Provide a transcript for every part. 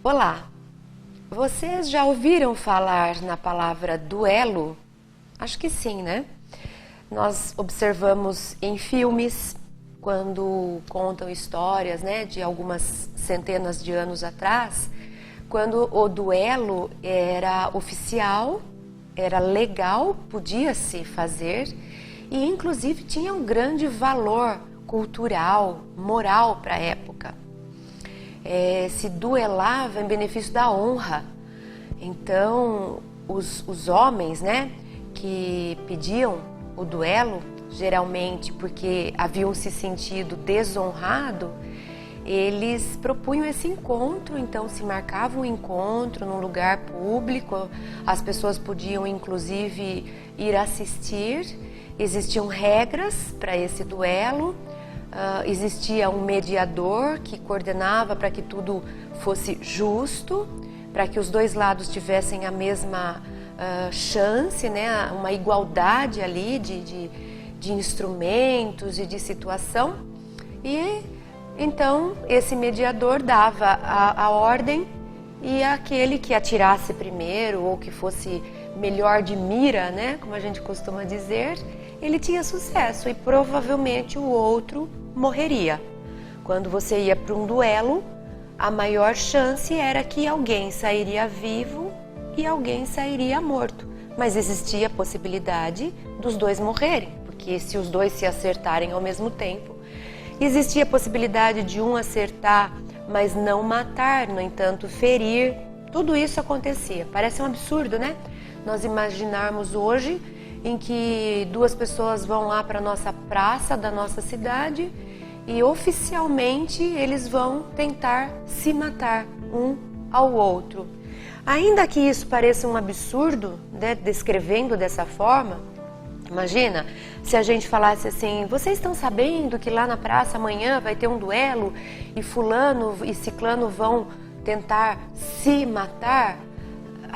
Olá! Vocês já ouviram falar na palavra duelo? Acho que sim, né? Nós observamos em filmes, quando contam histórias, né, de algumas centenas de anos atrás, quando o duelo era oficial, era legal, podia-se fazer e inclusive tinha um grande valor cultural, moral para a época. Se duelava em benefício da honra. Então, os homens, né, que pediam o duelo, geralmente porque haviam se sentido desonrado, eles propunham esse encontro, então se marcava um encontro num lugar público, as pessoas podiam inclusive ir assistir, existiam regras para esse duelo, existia um mediador que coordenava para que tudo fosse justo, para que os dois lados tivessem a mesma chance, né, uma igualdade ali de instrumentos e de situação. E então esse mediador dava a ordem e aquele que atirasse primeiro ou que fosse melhor de mira, né, como a gente costuma dizer, ele tinha sucesso e provavelmente o outro morreria. Quando você ia para um duelo, a maior chance era que alguém sairia vivo e alguém sairia morto. Mas existia a possibilidade dos dois morrerem, porque se os dois se acertarem ao mesmo tempo, existia a possibilidade de um acertar, mas não matar, no entanto, ferir. Tudo isso acontecia. Parece um absurdo, né? Nós imaginarmos hoje em que duas pessoas vão lá para a nossa praça da nossa cidade e oficialmente eles vão tentar se matar um ao outro. Ainda que isso pareça um absurdo, né, descrevendo dessa forma, imagina se a gente falasse assim: vocês estão sabendo que lá na praça amanhã vai ter um duelo e fulano e ciclano vão tentar se matar?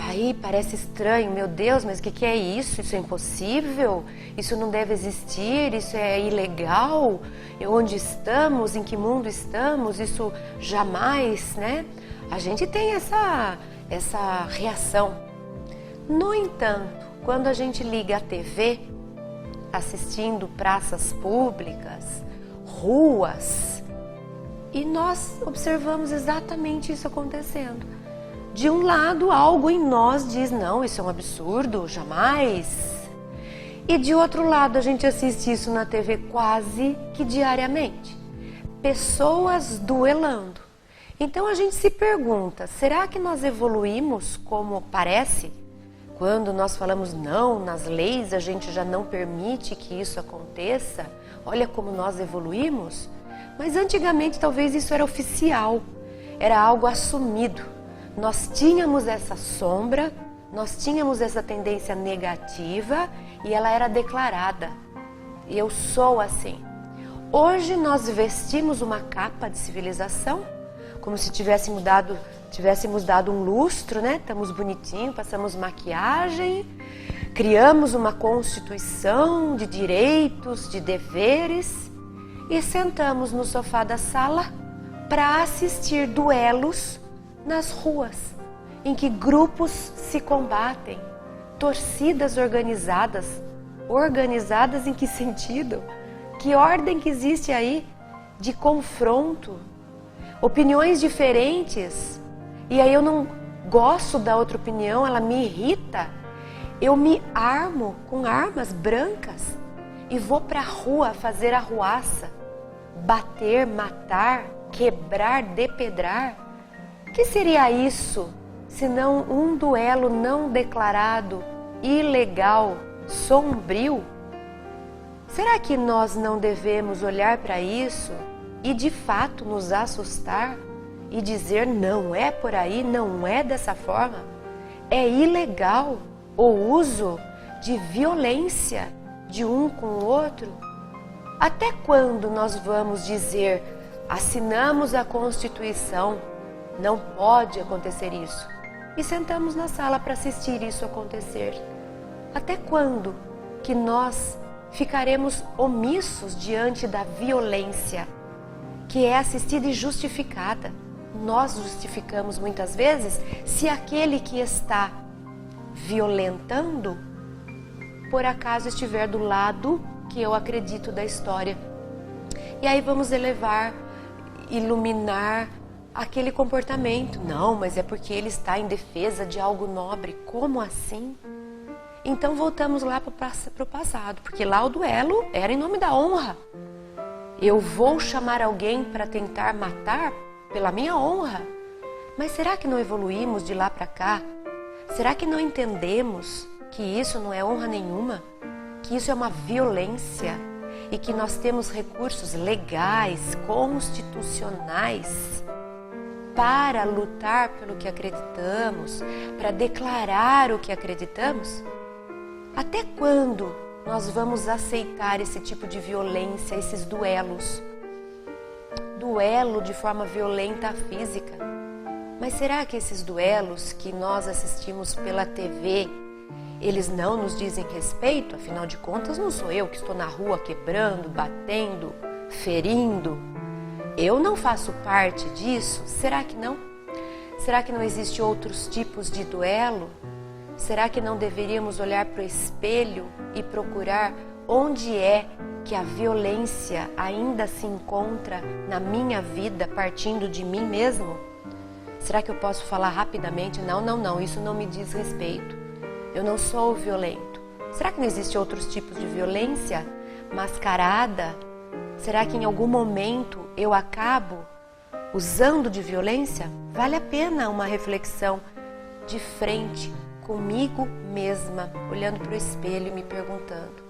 Aí parece estranho, meu Deus, mas o que é isso? Isso é impossível? Isso não deve existir? Isso é ilegal? Onde estamos? Em que mundo estamos? Isso jamais, né? A gente tem essa reação. No entanto, quando a gente liga a TV, assistindo praças públicas, ruas, e nós observamos exatamente isso acontecendo. De um lado, algo em nós diz: não, isso é um absurdo, jamais. E de outro lado, a gente assiste isso na TV quase que diariamente. Pessoas duelando. Então a gente se pergunta: será que nós evoluímos como parece? Quando nós falamos não, nas leis a gente já não permite que isso aconteça. Olha como nós evoluímos. Mas antigamente talvez isso era oficial, era algo assumido. Nós tínhamos essa sombra, nós tínhamos essa tendência negativa e ela era declarada. Eu sou assim. Hoje nós vestimos uma capa de civilização, como se tivéssemos dado um lustro, né? Estamos bonitinhos, passamos maquiagem, criamos uma constituição de direitos, de deveres e sentamos no sofá da sala para assistir duelos nas ruas, em que grupos se combatem, torcidas organizadas em que sentido? Que ordem que existe aí de confronto? Opiniões diferentes, e aí eu não gosto da outra opinião, ela me irrita, eu me armo com armas brancas e vou para a rua fazer arruaça, bater, matar, quebrar, depedrar. O que seria isso, senão um duelo não declarado, ilegal, sombrio? Será que nós não devemos olhar para isso e de fato nos assustar e dizer: não é por aí, não é dessa forma? É ilegal o uso de violência de um com o outro? Até quando nós vamos dizer: assinamos a Constituição, não pode acontecer isso, e sentamos na sala para assistir isso acontecer? Até quando que nós ficaremos omissos diante da violência que é assistida e justificada? nós justificamos muitas vezes se aquele que está violentando, por acaso estiver do lado que eu acredito da história. E aí vamos elevar, iluminar aquele comportamento. Não, mas é porque ele está em defesa de algo nobre. Como assim? Então voltamos lá para o passado, porque lá o duelo era em nome da honra. Eu vou chamar alguém para tentar matar pela minha honra. Mas será que não evoluímos de lá para cá? Será que não entendemos que isso não é honra nenhuma? Que isso é uma violência e que nós temos recursos legais, constitucionais para lutar pelo que acreditamos, para declarar o que acreditamos? Até quando nós vamos aceitar esse tipo de violência, esses duelos? Duelo de forma violenta física. Mas será que esses duelos que nós assistimos pela TV, eles não nos dizem respeito? Afinal de contas, não sou eu que estou na rua quebrando, batendo, ferindo. Eu não faço parte disso? Será que não? Será que não existem outros tipos de duelo? Será que não deveríamos olhar para o espelho e procurar onde é que a violência ainda se encontra na minha vida, partindo de mim mesmo? Será que eu posso falar rapidamente? Não, isso não me diz respeito. Eu não sou violento. Será que não existem outros tipos de violência mascarada? Será que em algum momento eu acabo usando de violência? Vale a pena uma reflexão de frente comigo mesma, olhando para o espelho e me perguntando: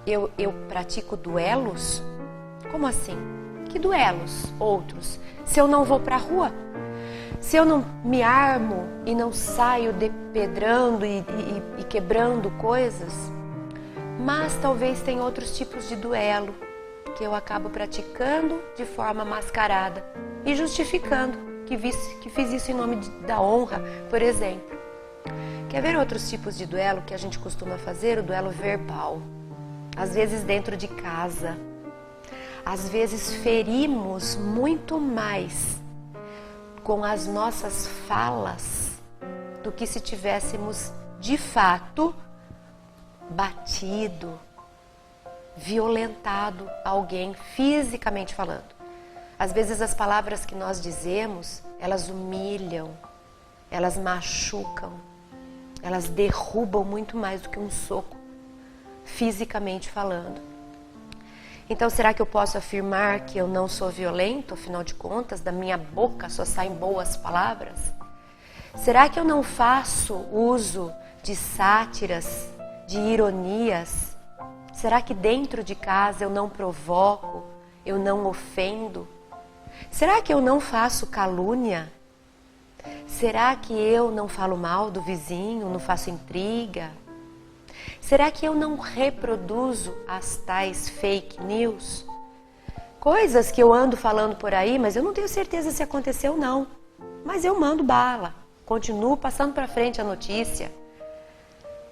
eu pratico duelos? Como assim? Que duelos? Outros? Se eu não vou para a rua? Se eu não me armo e não saio depedrando e quebrando coisas? Mas talvez tenha outros tipos de duelo que eu acabo praticando de forma mascarada e justificando que fiz isso em nome da honra, por exemplo. Quer ver outros tipos de duelo que a gente costuma fazer? O duelo verbal. Às vezes dentro de casa. Às vezes ferimos muito mais com as nossas falas do que se tivéssemos de fato batido, violentado alguém fisicamente falando. Às vezes as palavras que nós dizemos, elas humilham, elas machucam, elas derrubam muito mais do que um soco, fisicamente falando. Então, será que eu posso afirmar que eu não sou violento? Afinal de contas, da minha boca só saem boas palavras? Será que eu não faço uso de sátiras, de ironias? Será que dentro de casa eu não provoco, eu não ofendo? Será que eu não faço calúnia? Será que eu não falo mal do vizinho, não faço intriga? Será que eu não reproduzo as tais fake news? Coisas que eu ando falando por aí, mas eu não tenho certeza se aconteceu ou não. Mas eu mando bala, continuo passando para frente a notícia.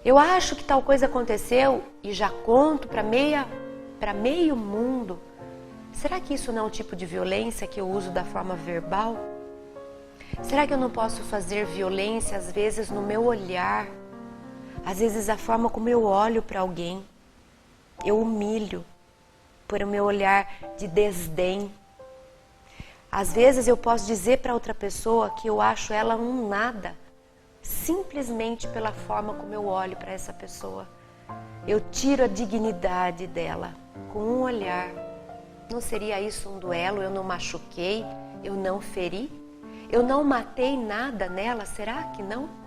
Eu acho que tal coisa aconteceu e já conto para meio mundo. Será que isso não é um tipo de violência que eu uso da forma verbal? Será que eu não posso fazer violência às vezes no meu olhar? Às vezes a forma como eu olho para alguém, eu humilho por o meu olhar de desdém. Às vezes eu posso dizer para outra pessoa que eu acho ela um nada, simplesmente pela forma como eu olho para essa pessoa. Eu tiro a dignidade dela com um olhar. Não seria isso um duelo? Eu não machuquei, eu não feri, eu não matei nada nela, será que não?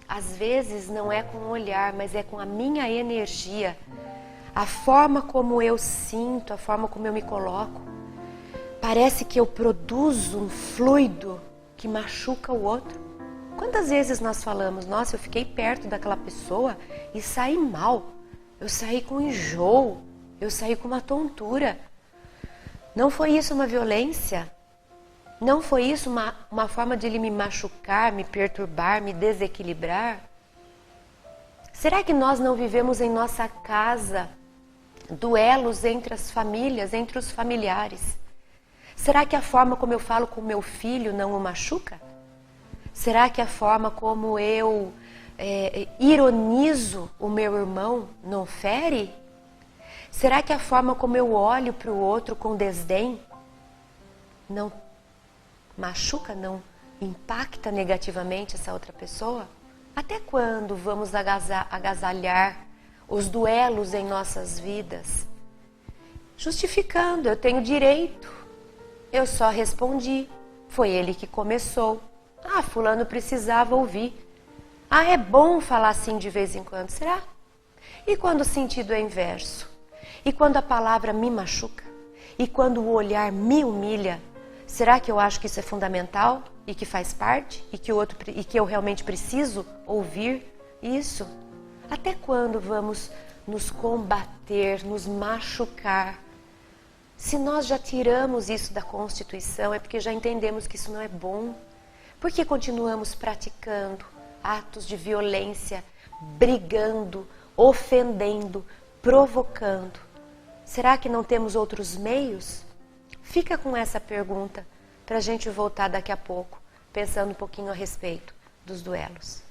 Às vezes não é com o olhar, mas é com a minha energia, a forma como eu sinto, a forma como eu me coloco. Parece que eu produzo um fluido que machuca o outro. Quantas vezes nós falamos: nossa, eu fiquei perto daquela pessoa e saí mal, eu saí com enjoo, eu saí com uma tontura. Não foi isso uma violência? Não foi isso uma forma de ele me machucar, me perturbar, me desequilibrar? Será que nós não vivemos em nossa casa duelos entre as famílias, entre os familiares? Será que a forma como eu falo com meu filho não o machuca? Será que a forma como eu ironizo o meu irmão não fere? Será que a forma como eu olho para o outro com desdém não machuca, não impacta negativamente essa outra pessoa? Até quando vamos agasalhar os duelos em nossas vidas? Justificando, eu tenho direito, eu só respondi, foi ele que começou. Ah, fulano precisava ouvir. Ah, é bom falar assim de vez em quando, será? E quando o sentido é inverso? E quando a palavra me machuca? E quando o olhar me humilha? Será que eu acho que isso é fundamental e que faz parte e que eu realmente preciso ouvir isso? Até quando vamos nos combater, nos machucar? Se nós já tiramos isso da Constituição, é porque já entendemos que isso não é bom. Por que continuamos praticando atos de violência, brigando, ofendendo, provocando? Será que não temos outros meios? Fica com essa pergunta para a gente voltar daqui a pouco, pensando um pouquinho a respeito dos duelos.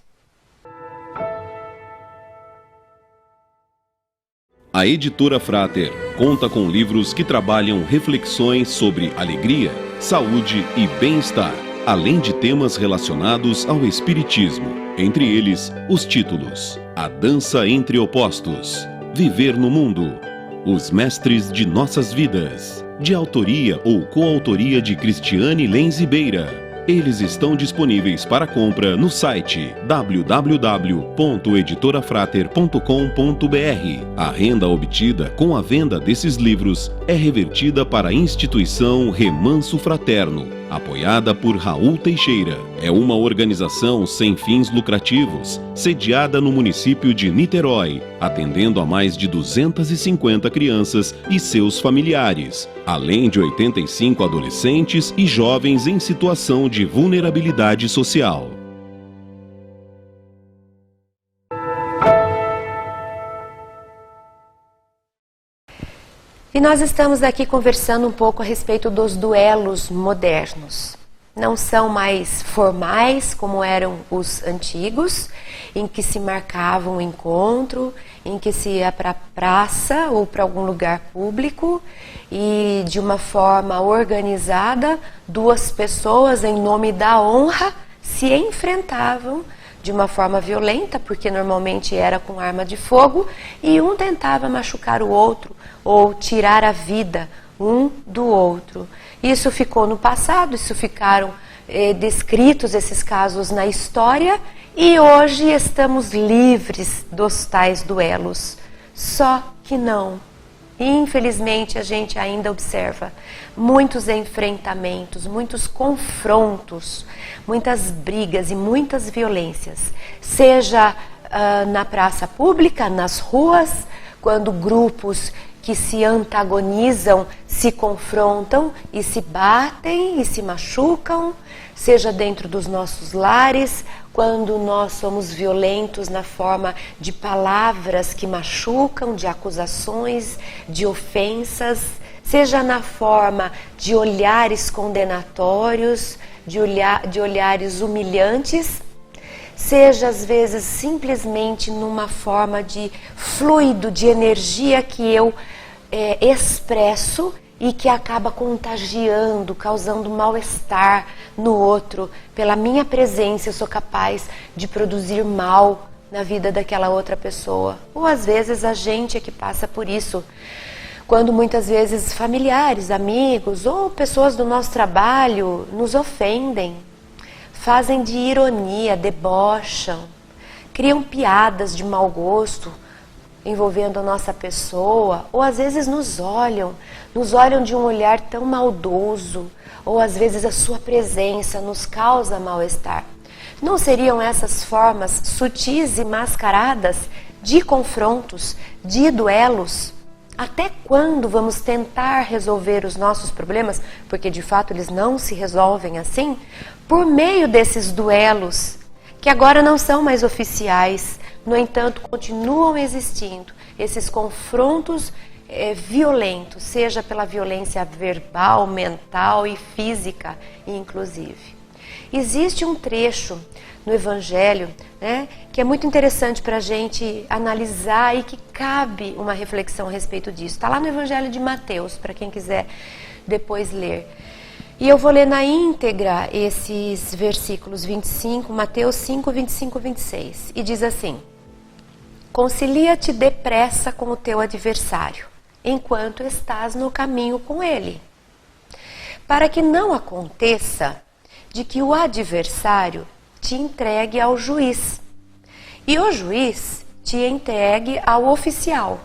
A Editora Frater conta com livros que trabalham reflexões sobre alegria, saúde e bem-estar, além de temas relacionados ao espiritismo. Entre eles, os títulos: A Dança entre Opostos, Viver no Mundo, Os Mestres de Nossas Vidas, de autoria ou coautoria de Cristiane Lenz Beira. Eles estão disponíveis para compra no site www.editorafrater.com.br. A renda obtida com a venda desses livros é revertida para a instituição Remanso Fraterno, apoiada por Raul Teixeira. É uma organização sem fins lucrativos, sediada no município de Niterói, atendendo a mais de 250 crianças e seus familiares, além de 85 adolescentes e jovens em situação de vulnerabilidade social. E nós estamos aqui conversando um pouco a respeito dos duelos modernos. Não são mais formais como eram os antigos, em que se marcava um encontro, em que se ia para a praça ou para algum lugar público e de uma forma organizada, duas pessoas em nome da honra se enfrentavam de uma forma violenta, porque normalmente era com arma de fogo, e um tentava machucar o outro ou tirar a vida um do outro. Isso ficou no passado, isso ficaram descritos esses casos na história, e hoje estamos livres dos tais duelos. Só que não. Infelizmente a gente ainda observa muitos enfrentamentos, muitos confrontos, muitas brigas e muitas violências, seja na praça pública, nas ruas, quando grupos que se antagonizam se confrontam e se batem e se machucam, seja dentro dos nossos lares, quando nós somos violentos na forma de palavras que machucam, de acusações, de ofensas, seja na forma de olhares condenatórios, de olhares humilhantes, seja às vezes simplesmente numa forma de fluido, de energia que eu expresso e que acaba contagiando, causando mal-estar no outro. Pela minha presença eu sou capaz de produzir mal na vida daquela outra pessoa. Ou às vezes a gente é que passa por isso, quando muitas vezes familiares, amigos ou pessoas do nosso trabalho nos ofendem, fazem de ironia, debocham, criam piadas de mau gosto envolvendo a nossa pessoa, ou às vezes nos olham de um olhar tão maldoso, ou às vezes a sua presença nos causa mal-estar. Não seriam essas formas sutis e mascaradas de confrontos, de duelos? Até quando vamos tentar resolver os nossos problemas, porque de fato eles não se resolvem assim, por meio desses duelos, que agora não são mais oficiais, no entanto continuam existindo esses confrontos violento, seja pela violência verbal, mental e física, inclusive. Existe um trecho no Evangelho, né, que é muito interessante para a gente analisar e que cabe uma reflexão a respeito disso. Está lá no Evangelho de Mateus, para quem quiser depois ler. E eu vou ler na íntegra esses versículos 25, Mateus 5, 25 e 26. E diz assim: concilia-te depressa com o teu adversário, enquanto estás no caminho com ele, para que não aconteça de que o adversário te entregue ao juiz, e o juiz te entregue ao oficial,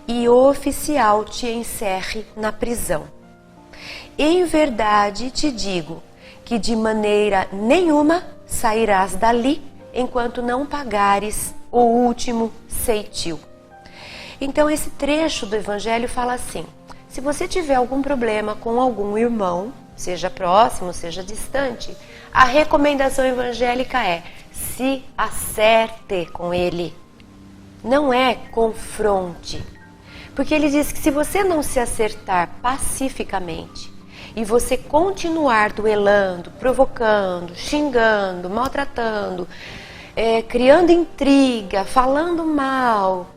e o oficial te encerre na prisão. Em verdade te digo que de maneira nenhuma sairás dali enquanto não pagares o último ceitil. Então esse trecho do Evangelho fala assim: se você tiver algum problema com algum irmão, seja próximo, seja distante, a recomendação evangélica é: se acerte com ele. Não é confronte. Porque ele diz que se você não se acertar pacificamente e você continuar duelando, provocando, xingando, maltratando, criando intriga, falando mal,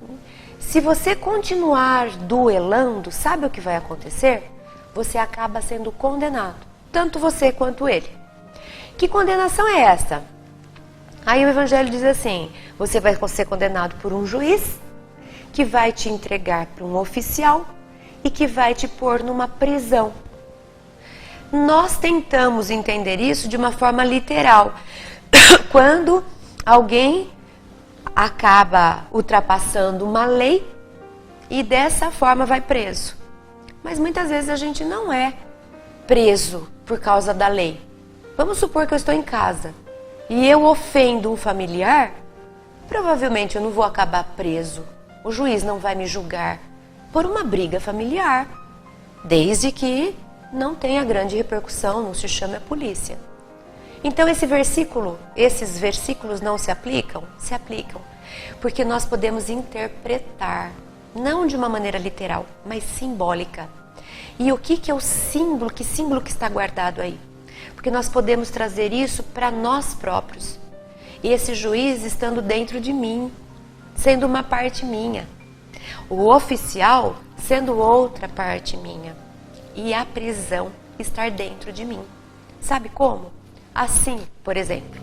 se você continuar duelando, sabe o que vai acontecer? Você acaba sendo condenado, tanto você quanto ele. Que condenação é essa? Aí o Evangelho diz assim: você vai ser condenado por um juiz, que vai te entregar para um oficial e que vai te pôr numa prisão. Nós tentamos entender isso de uma forma literal. Quando alguém acaba ultrapassando uma lei e dessa forma vai preso. Mas muitas vezes a gente não é preso por causa da lei. Vamos supor que eu estou em casa e eu ofendo um familiar, provavelmente eu não vou acabar preso. O juiz não vai me julgar por uma briga familiar, desde que não tenha grande repercussão, não se chame a polícia. Então esses versículos não se aplicam? Se aplicam, porque nós podemos interpretar, não de uma maneira literal, mas simbólica. E o que é o símbolo? Que símbolo que está guardado aí? Porque nós podemos trazer isso para nós próprios. E esse juiz estando dentro de mim, sendo uma parte minha. O oficial sendo outra parte minha. E a prisão estar dentro de mim. Sabe como? Assim, por exemplo,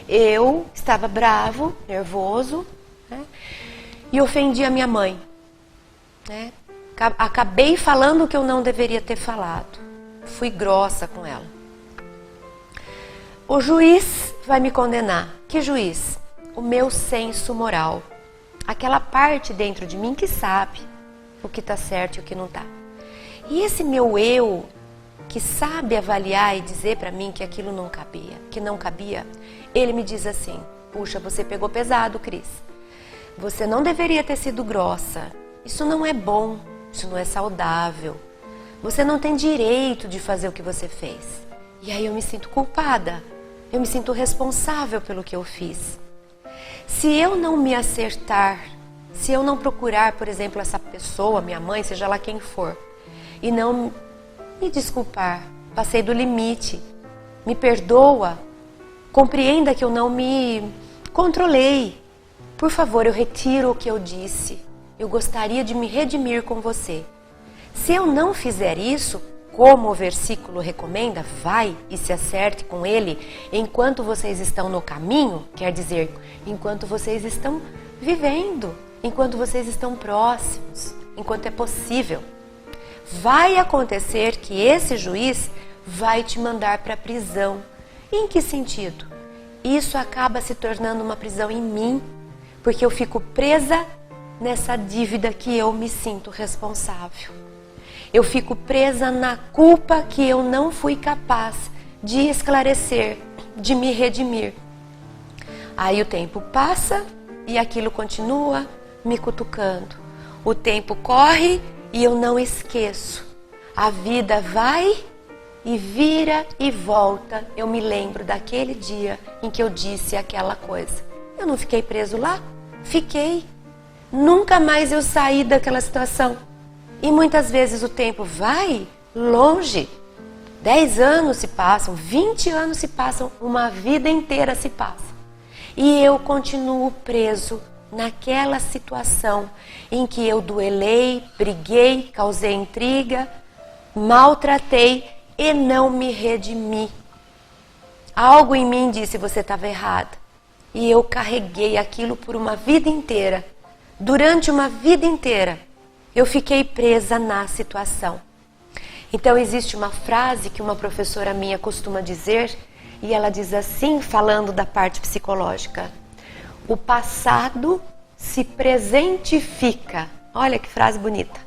eu estava bravo, nervoso, né, e ofendi a minha mãe. Né? Acabei falando o que eu não deveria ter falado. Fui grossa com ela. O juiz vai me condenar. Que juiz? O meu senso moral. Aquela parte dentro de mim que sabe o que está certo e o que não está. E esse meu eu, que sabe avaliar e dizer para mim que aquilo não cabia, ele me diz assim: puxa, você pegou pesado, Cris. Você não deveria ter sido grossa. Isso não é bom, isso não é saudável. Você não tem direito de fazer o que você fez. E aí eu me sinto culpada, eu me sinto responsável pelo que eu fiz. Se eu não me acertar, se eu não procurar, por exemplo, essa pessoa, minha mãe, seja lá quem for, e não me desculpar, passei do limite, me perdoa, compreenda que eu não me controlei. Por favor, eu retiro o que eu disse. Eu gostaria de me redimir com você. Se eu não fizer isso, como o versículo recomenda, vai e se acerte com ele enquanto vocês estão no caminho, quer dizer, enquanto vocês estão vivendo, enquanto vocês estão próximos, enquanto é possível. Vai acontecer que esse juiz vai te mandar para a prisão. Em que sentido? Isso acaba se tornando uma prisão em mim, porque eu fico presa nessa dívida que eu me sinto responsável. Eu fico presa na culpa que eu não fui capaz de esclarecer, de me redimir. Aí o tempo passa e aquilo continua me cutucando. O tempo corre e eu não esqueço. A vida vai e vira e volta. Eu me lembro daquele dia em que eu disse aquela coisa. Eu não fiquei preso lá? Fiquei. Nunca mais eu saí daquela situação. E muitas vezes o tempo vai longe. 10 anos se passam, 20 anos se passam, uma vida inteira se passa. E eu continuo preso naquela situação em que eu duelei, briguei, causei intriga, maltratei e não me redimi. Algo em mim disse: você estava errado. E eu carreguei aquilo por uma vida inteira. Durante uma vida inteira, eu fiquei presa na situação. Então existe uma frase que uma professora minha costuma dizer, e ela diz assim, falando da parte psicológica: o passado se presentifica. Olha que frase bonita.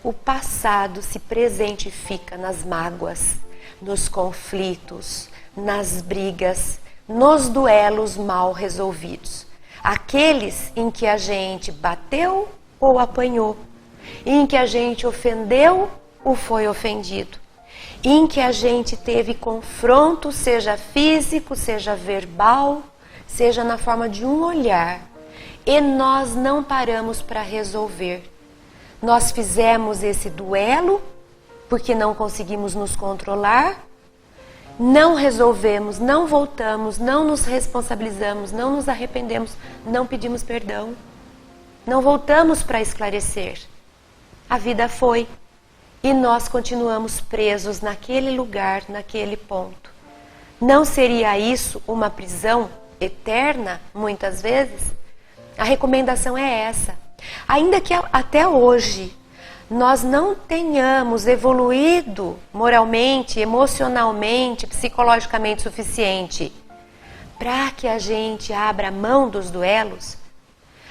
O passado se presentifica nas mágoas, nos conflitos, nas brigas, nos duelos mal resolvidos. Aqueles em que a gente bateu ou apanhou, em que a gente ofendeu ou foi ofendido, em que a gente teve confronto, seja físico, seja verbal, seja na forma de um olhar, e nós não paramos para resolver. Nós fizemos esse duelo porque não conseguimos nos controlar, não resolvemos, não voltamos, não nos responsabilizamos, não nos arrependemos, não pedimos perdão, não voltamos para esclarecer. A vida foi e nós continuamos presos naquele lugar, naquele ponto. Não seria isso uma prisão eterna, muitas vezes? A recomendação é essa. Ainda que até hoje nós não tenhamos evoluído moralmente, emocionalmente, psicologicamente suficiente para que a gente abra mão dos duelos,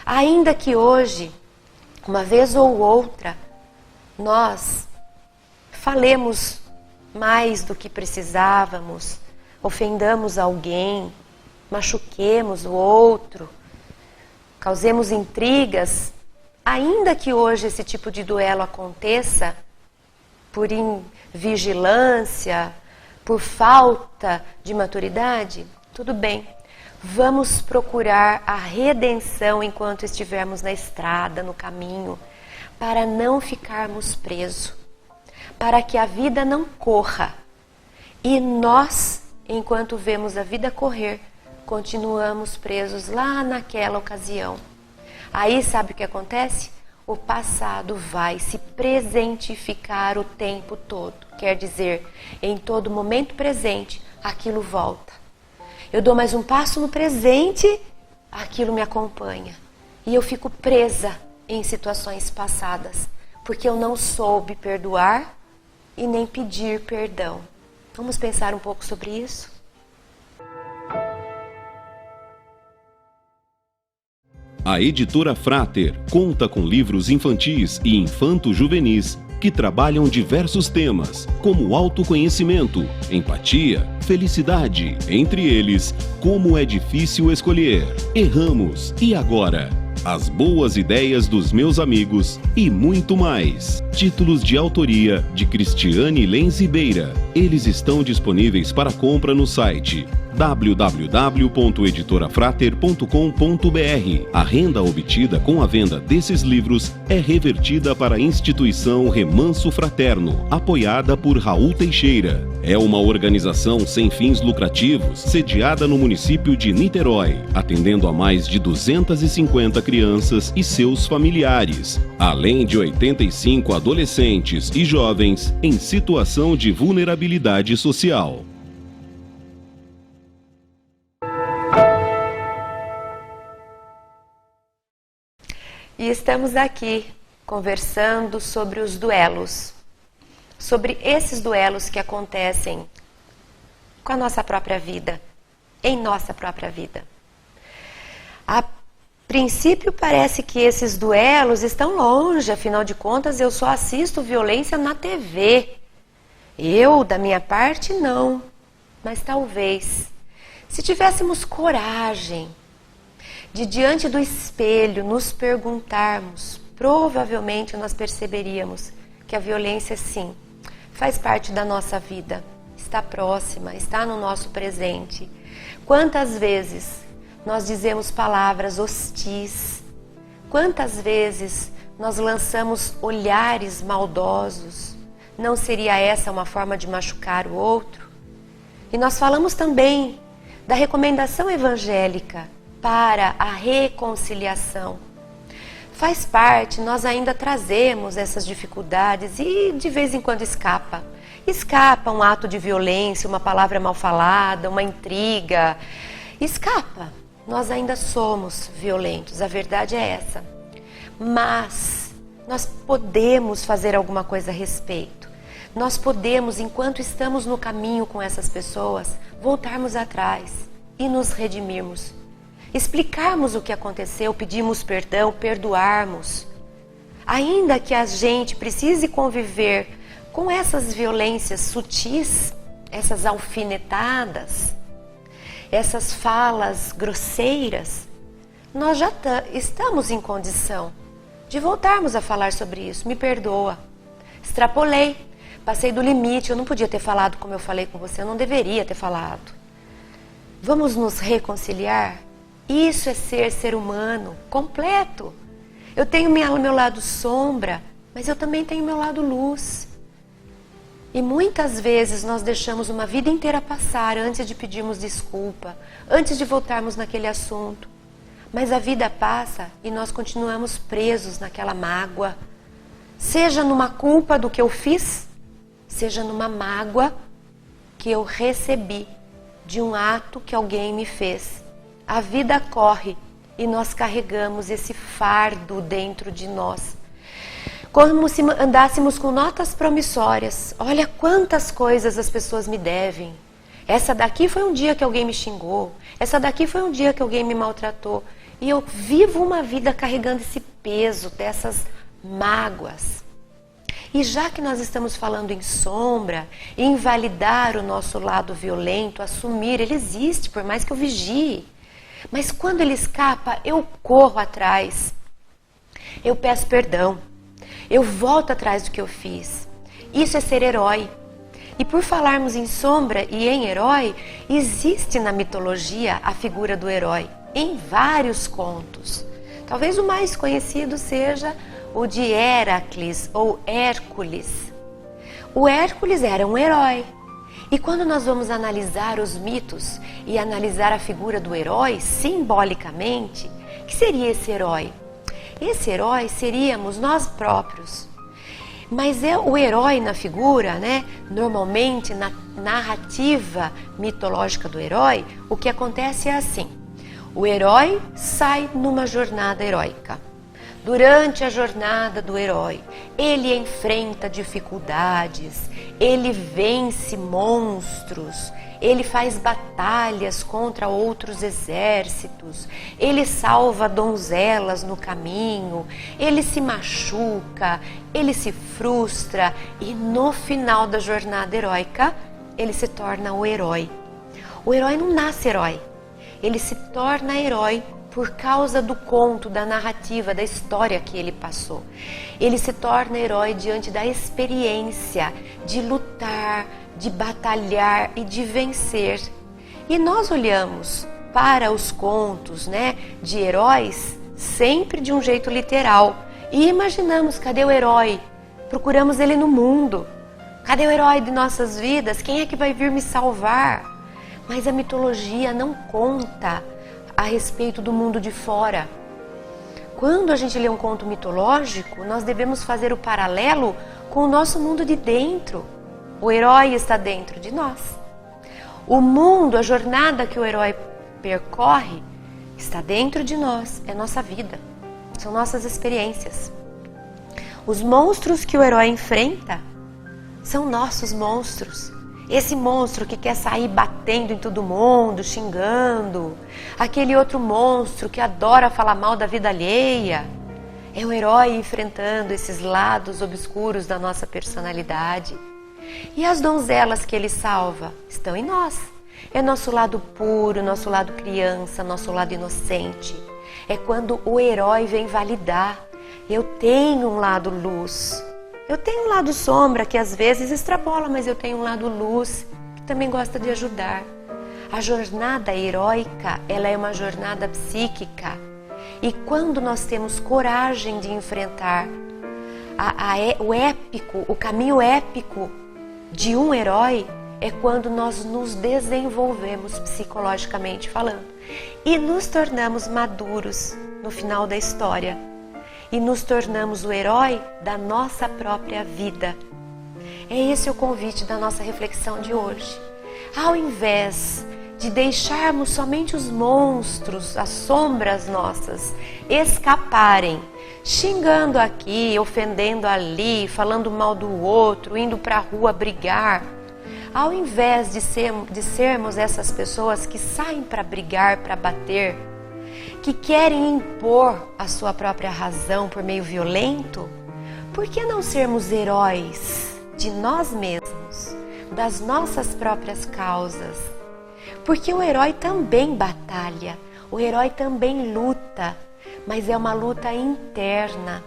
ainda que hoje, uma vez ou outra, nós falemos mais do que precisávamos, ofendamos alguém, machuquemos o outro, causemos intrigas, ainda que hoje esse tipo de duelo aconteça por invigilância, por falta de maturidade, tudo bem. Vamos procurar a redenção enquanto estivermos na estrada, no caminho, para não ficarmos presos, para que a vida não corra. E nós, enquanto vemos a vida correr, continuamos presos lá naquela ocasião. Aí sabe o que acontece? O passado vai se presentificar o tempo todo. Quer dizer, em todo momento presente, aquilo volta. Eu dou mais um passo no presente, aquilo me acompanha. E eu fico presa em situações passadas, porque eu não soube perdoar e nem pedir perdão. Vamos pensar um pouco sobre isso? A editora Frater conta com livros infantis e infanto-juvenis que trabalham diversos temas, como autoconhecimento, empatia, felicidade, entre eles, como é difícil escolher, erramos, e agora? As boas ideias dos meus amigos e muito mais. Títulos de autoria de Cristiane Lenz Ribeira. Eles estão disponíveis para compra no site www.editorafrater.com.br. A renda obtida com a venda desses livros é revertida para a instituição Remanso Fraterno, apoiada por Raul Teixeira. É uma organização sem fins lucrativos, sediada no município de Niterói, atendendo a mais de 250 crianças e seus familiares, além de 85 adolescentes e jovens em situação de vulnerabilidade social. E estamos aqui conversando sobre os duelos, sobre esses duelos que acontecem com a nossa própria vida, em nossa própria vida. A princípio parece que esses duelos estão longe, afinal de contas eu só assisto violência na TV. Eu, da minha parte, não, mas talvez, se tivéssemos coragem de diante do espelho nos perguntarmos, provavelmente nós perceberíamos que a violência, sim, faz parte da nossa vida, está próxima, está no nosso presente. Quantas vezes nós dizemos palavras hostis? Quantas vezes nós lançamos olhares maldosos. Não seria essa uma forma de machucar o outro? E nós falamos também da recomendação evangélica para a reconciliação. Faz parte, nós ainda trazemos essas dificuldades e de vez em quando escapa. Escapa um ato de violência, uma palavra mal falada, uma intriga. Escapa. Nós ainda somos violentos, a verdade é essa. Mas nós podemos fazer alguma coisa a respeito. Nós podemos, enquanto estamos no caminho com essas pessoas, voltarmos atrás e nos redimirmos. Explicarmos o que aconteceu, pedirmos perdão, perdoarmos. Ainda que a gente precise conviver com essas violências sutis, essas alfinetadas, essas falas grosseiras, nós já estamos em condição de voltarmos a falar sobre isso. Me perdoa, extrapolei, passei do limite, eu não podia ter falado como eu falei com você, eu não deveria ter falado. Vamos nos reconciliar? Isso é ser humano completo. Eu tenho meu lado sombra, mas eu também tenho meu lado luz. E muitas vezes nós deixamos uma vida inteira passar antes de pedirmos desculpa, antes de voltarmos naquele assunto. Mas a vida passa e nós continuamos presos naquela mágoa. Seja numa culpa do que eu fiz, seja numa mágoa que eu recebi de um ato que alguém me fez. A vida corre e nós carregamos esse fardo dentro de nós. Como se andássemos com notas promissórias. Olha quantas coisas as pessoas me devem. Essa daqui foi um dia que alguém me xingou. Essa daqui foi um dia que alguém me maltratou. E eu vivo uma vida carregando esse peso dessas mágoas. E já que nós estamos falando em sombra, invalidar o nosso lado violento, assumir, ele existe, por mais que eu vigie. Mas quando ele escapa, eu corro atrás. Eu peço perdão. Eu volto atrás do que eu fiz. Isso é ser herói. E por falarmos em sombra e em herói, existe na mitologia a figura do herói, em vários contos. Talvez o mais conhecido seja o de Heracles ou Hércules. O Hércules era um herói. E quando nós vamos analisar os mitos e analisar a figura do herói simbolicamente, o que seria esse herói? Esse herói seríamos nós próprios. Mas o herói na figura, né? Normalmente na narrativa mitológica do herói, o que acontece é assim. O herói sai numa jornada heróica. Durante a jornada do herói, ele enfrenta dificuldades, ele vence monstros, ele faz batalhas contra outros exércitos, ele salva donzelas no caminho, ele se machuca, ele se frustra e no final da jornada heróica, ele se torna o herói. O herói não nasce herói, ele se torna herói por causa do conto, da narrativa, da história que ele passou. Ele se torna herói diante da experiência de lutar, de batalhar e de vencer. E nós olhamos para os contos, né, de heróis sempre de um jeito literal. E imaginamos, cadê o herói? Procuramos ele no mundo. Cadê o herói de nossas vidas? Quem é que vai vir me salvar? Mas a mitologia não conta a respeito do mundo de fora. Quando a gente lê um conto mitológico, nós devemos fazer o paralelo com o nosso mundo de dentro. O herói está dentro de nós. O mundo, a jornada que o herói percorre, está dentro de nós, é nossa vida, são nossas experiências. Os monstros que o herói enfrenta são nossos monstros. Esse monstro que quer sair batendo em todo mundo, xingando. Aquele outro monstro que adora falar mal da vida alheia. É o herói enfrentando esses lados obscuros da nossa personalidade. E as donzelas que ele salva estão em nós. É nosso lado puro, nosso lado criança, nosso lado inocente. É quando o herói vem validar. Eu tenho um lado luz. Eu tenho um lado sombra que às vezes extrapola, mas eu tenho um lado luz que também gosta de ajudar. A jornada heróica, ela é uma jornada psíquica. E quando nós temos coragem de enfrentar o épico, o caminho épico de um herói, é quando nós nos desenvolvemos psicologicamente falando e nos tornamos maduros no final da história e nos tornamos o herói da nossa própria vida. É esse o convite da nossa reflexão de hoje. Ao invés de deixarmos somente os monstros, as sombras nossas escaparem, xingando aqui, ofendendo ali, falando mal do outro, indo para a rua brigar, ao invés de sermos essas pessoas que saem para brigar, para bater, que querem impor a sua própria razão por meio violento, por que não sermos heróis de nós mesmos, das nossas próprias causas? Porque o herói também batalha, o herói também luta, mas é uma luta interna.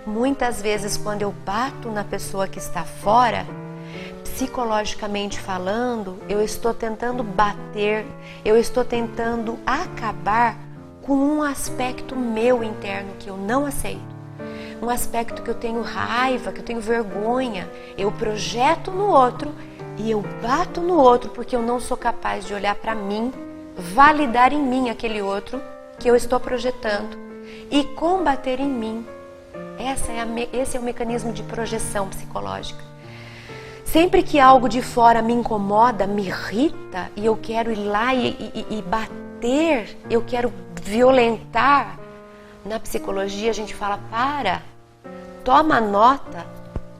Muitas vezes, quando eu bato na pessoa que está fora, psicologicamente falando, eu estou tentando bater, eu estou tentando acabar com um aspecto meu interno que eu não aceito. Um aspecto que eu tenho raiva, que eu tenho vergonha. Eu projeto no outro e eu bato no outro porque eu não sou capaz de olhar para mim, validar em mim aquele outro que eu estou projetando e combater em mim. Esse é o mecanismo de projeção psicológica. Sempre que algo de fora me incomoda, me irrita e eu quero ir lá e bater, eu quero violentar, na psicologia a gente fala, toma nota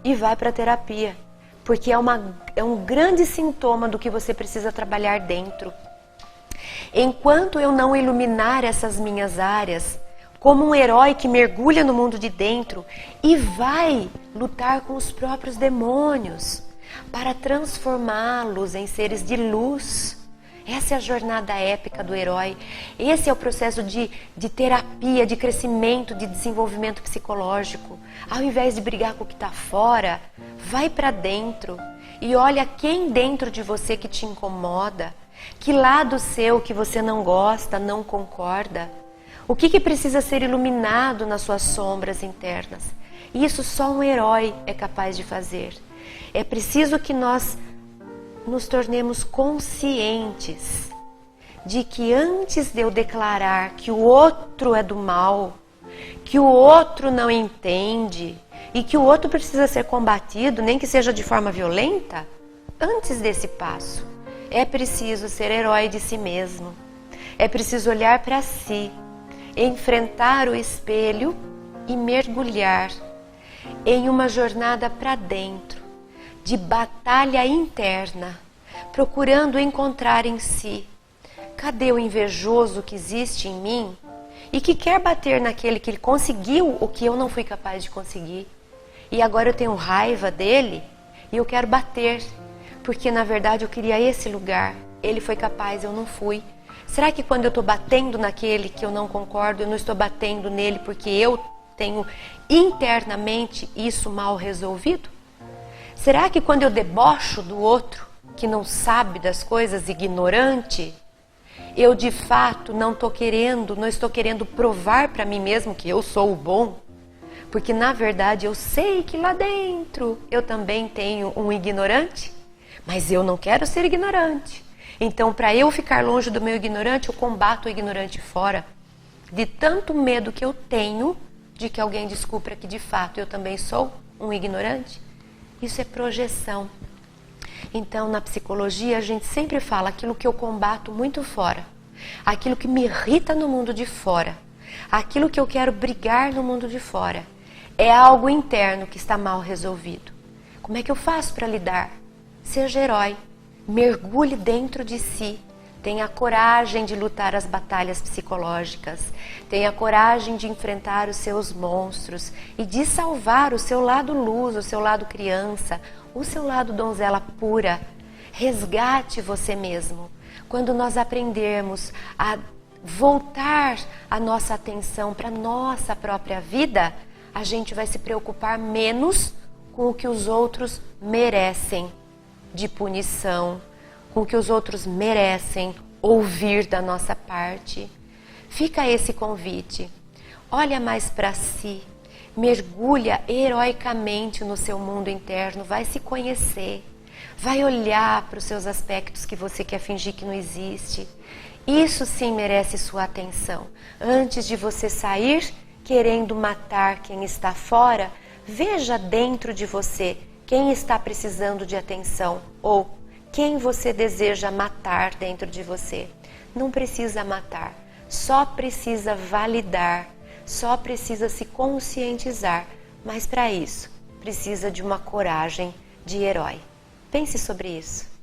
e vai para a terapia, porque é um grande sintoma do que você precisa trabalhar dentro. Enquanto eu não iluminar essas minhas áreas, como um herói que mergulha no mundo de dentro e vai lutar com os próprios demônios para transformá-los em seres de luz. Essa é a jornada épica do herói. Esse é o processo de terapia, de crescimento, de desenvolvimento psicológico. Ao invés de brigar com o que está fora, vai para dentro e olha quem dentro de você que te incomoda, que lado seu que você não gosta, não concorda. O que precisa ser iluminado nas suas sombras internas? Isso só um herói é capaz de fazer. É preciso que nós nos tornemos conscientes de que antes de eu declarar que o outro é do mal, que o outro não entende e que o outro precisa ser combatido, nem que seja de forma violenta, antes desse passo, é preciso ser herói de si mesmo. É preciso olhar para si, enfrentar o espelho e mergulhar em uma jornada para dentro, de batalha interna, procurando encontrar em si, cadê o invejoso que existe em mim e que quer bater naquele que ele conseguiu o que eu não fui capaz de conseguir. E agora eu tenho raiva dele e eu quero bater, porque na verdade eu queria esse lugar, ele foi capaz, eu não fui. Será que quando eu estou batendo naquele que eu não concordo, eu não estou batendo nele porque eu tenho internamente isso mal resolvido? Será que quando eu debocho do outro, que não sabe das coisas, ignorante, eu de fato não estou querendo provar para mim mesmo que eu sou o bom? Porque na verdade eu sei que lá dentro eu também tenho um ignorante, mas eu não quero ser ignorante. Então, para eu ficar longe do meu ignorante, eu combato o ignorante fora. De tanto medo que eu tenho de que alguém descubra que de fato eu também sou um ignorante. Isso é projeção. Então, na psicologia, a gente sempre fala aquilo que eu combato muito fora, aquilo que me irrita no mundo de fora, aquilo que eu quero brigar no mundo de fora, é algo interno que está mal resolvido. Como é que eu faço para lidar? Seja herói, mergulhe dentro de si, tenha coragem de lutar as batalhas psicológicas, tenha coragem de enfrentar os seus monstros e de salvar o seu lado luz, o seu lado criança, o seu lado donzela pura. Resgate você mesmo. Quando nós aprendermos a voltar a nossa atenção para a nossa própria vida, a gente vai se preocupar menos com o que os outros merecem de punição, com o que os outros merecem ouvir da nossa parte. Fica esse convite. Olha mais para si, mergulha heroicamente no seu mundo interno, vai se conhecer, vai olhar para os seus aspectos que você quer fingir que não existe. Isso sim merece sua atenção. Antes de você sair querendo matar quem está fora, veja dentro de você quem está precisando de atenção ou quem você deseja matar dentro de você. Não precisa matar, só precisa validar, só precisa se conscientizar, mas para isso precisa de uma coragem de herói. Pense sobre isso.